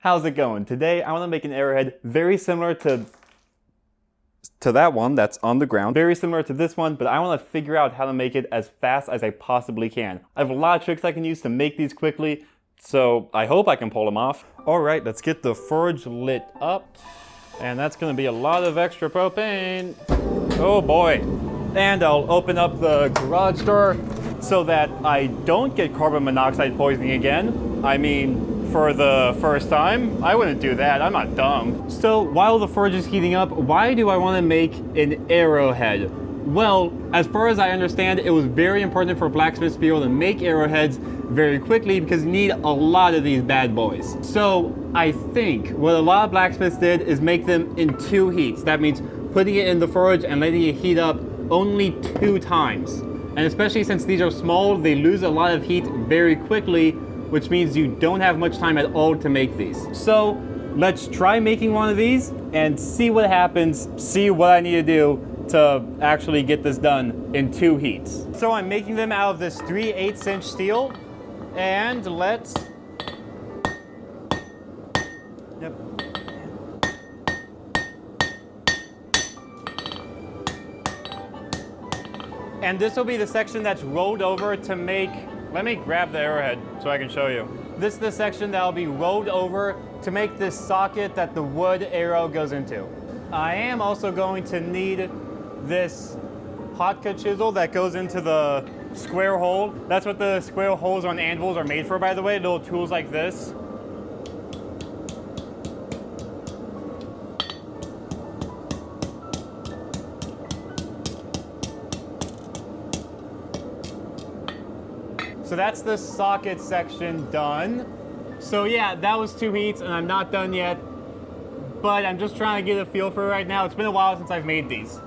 How's it going? Today I want to make an arrowhead very similar to that one that's on the ground. Very similar to this one, but I want to figure out how to make it as fast as I possibly can. I have a lot of tricks I can use to make these quickly, so I hope I can pull them off. Alright, let's get the forge lit up. And that's going to be a lot of extra propane. Oh boy. And I'll open up the garage door so that I don't get carbon monoxide poisoning again. I mean, for the first time, I wouldn't do that. I'm not dumb. So while the forge is heating up, why do I want to make an arrowhead? Well, as far as I understand, it was very important for blacksmiths to be able to make arrowheads very quickly because you need a lot of these bad boys. So I think what a lot of blacksmiths did is make them in 2 heats. That means putting it in the forge and letting it heat up only 2 times. And especially since these are small, they lose a lot of heat very quickly, which means you don't have much time at all to make these. So let's try making one of these and see what happens, see what I need to do to actually get this done in 2 heats. So I'm making them out of this 3/8 inch steel, and let's, yep. And this will be the section that's rolled over to make, let me grab the arrowhead so I can show you. This is the section that will be rolled over to make this socket that the wood arrow goes into. I am also going to need this hot cut chisel that goes into the square hole. That's what the square holes on anvils are made for, by the way, little tools like this. So that's the socket section done. So yeah, that was 2 heats and I'm not done yet, but I'm just trying to get a feel for it right now. It's been a while since I've made these.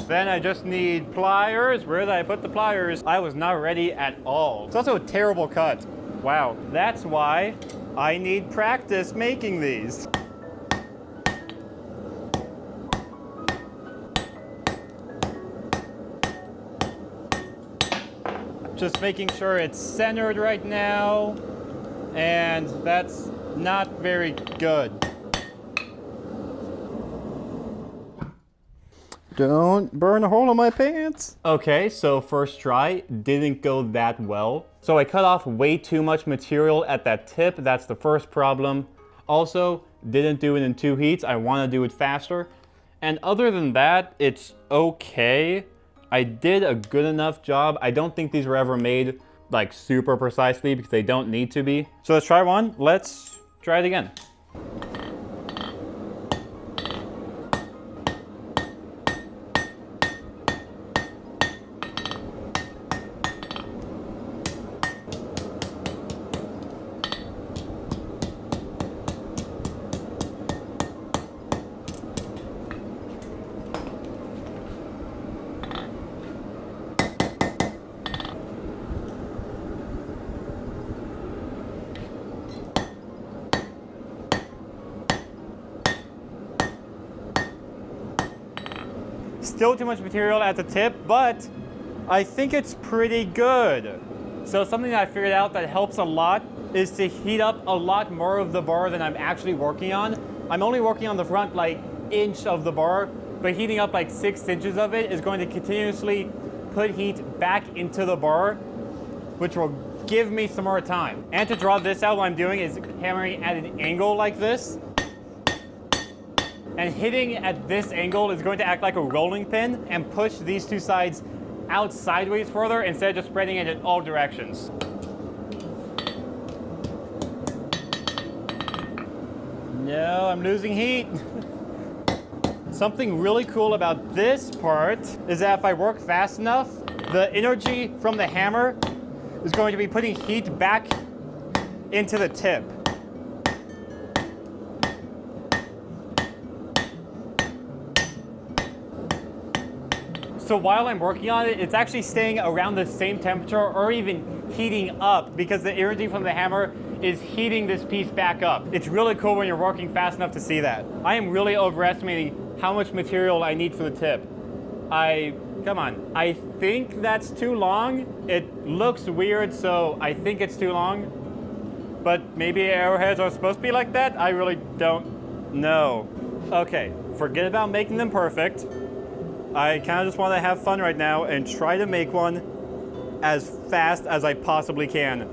Then I just need pliers. Where did I put the pliers? I was not ready at all. It's also a terrible cut. Wow, that's why I need practice making these. Just making sure it's centered right now, and that's not very good. Don't burn a hole in my pants. Okay, so first try didn't go that well. So I cut off way too much material at that tip. That's the first problem. Also, didn't do it in 2 heats. I want to do it faster. And other than that, it's okay. I did a good enough job. I don't think these were ever made like super precisely because they don't need to be. So let's try one. Let's try it again. Still too much material at the tip, but I think it's pretty good. So something that I figured out that helps a lot is to heat up a lot more of the bar than I'm actually working on. I'm only working on the front like inch of the bar, but heating up like 6 inches of it is going to continuously put heat back into the bar, which will give me some more time. And to draw this out, what I'm doing is hammering at an angle like this. And hitting at this angle is going to act like a rolling pin and push these 2 sides out sideways further instead of just spreading it in all directions. No, I'm losing heat. Something really cool about this part is that if I work fast enough, the energy from the hammer is going to be putting heat back into the tip. So while I'm working on it, it's actually staying around the same temperature or even heating up because the energy from the hammer is heating this piece back up. It's really cool when you're working fast enough to see that. I am really overestimating how much material I need for the tip. Come on, I think that's too long. It looks weird, so I think it's too long. but maybe arrowheads are supposed to be like that? I really don't know. Okay, forget about making them perfect. I kind of just want to have fun right now and try to make one as fast as I possibly can.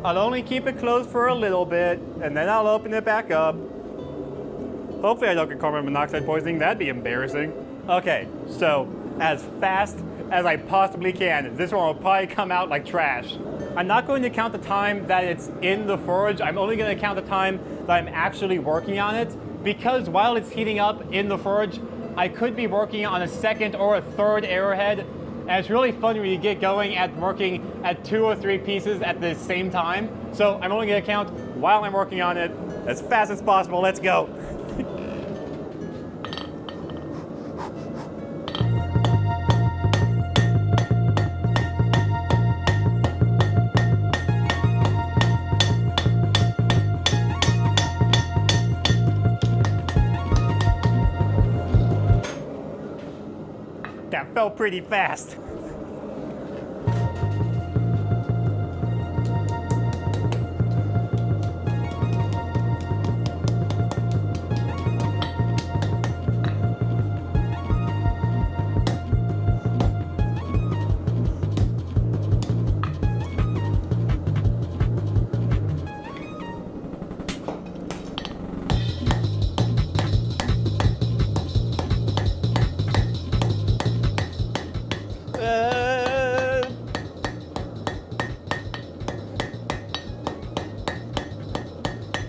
I'll only keep it closed for a little bit, and then I'll open it back up. Hopefully I don't get carbon monoxide poisoning. That'd be embarrassing. Okay, so as fast as I possibly can. This one will probably come out like trash. I'm not going to count the time that it's in the forge. I'm only going to count the time that I'm actually working on it, because while it's heating up in the forge, I could be working on a second or a third arrowhead. And it's really fun when you get going at working at 2 or 3 pieces at the same time. So I'm only going to count while I'm working on it as fast as possible. Let's go. That felt pretty fast.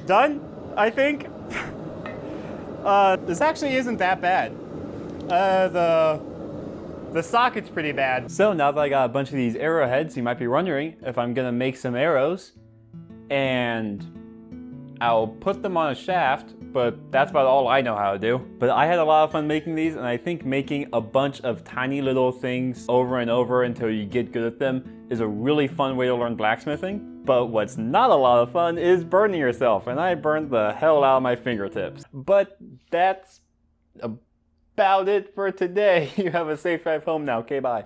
Done, I think. This actually isn't that bad. The socket's pretty bad. So now that I got a bunch of these arrowheads, you might be wondering if I'm gonna make some arrows, and I'll put them on a shaft, but that's about all I know how to do. But I had a lot of fun making these, and I think making a bunch of tiny little things over and over until you get good at them is a really fun way to learn blacksmithing. But what's not a lot of fun is burning yourself, and I burned the hell out of my fingertips. But that's about it for today. You have a safe drive home now. Okay, bye.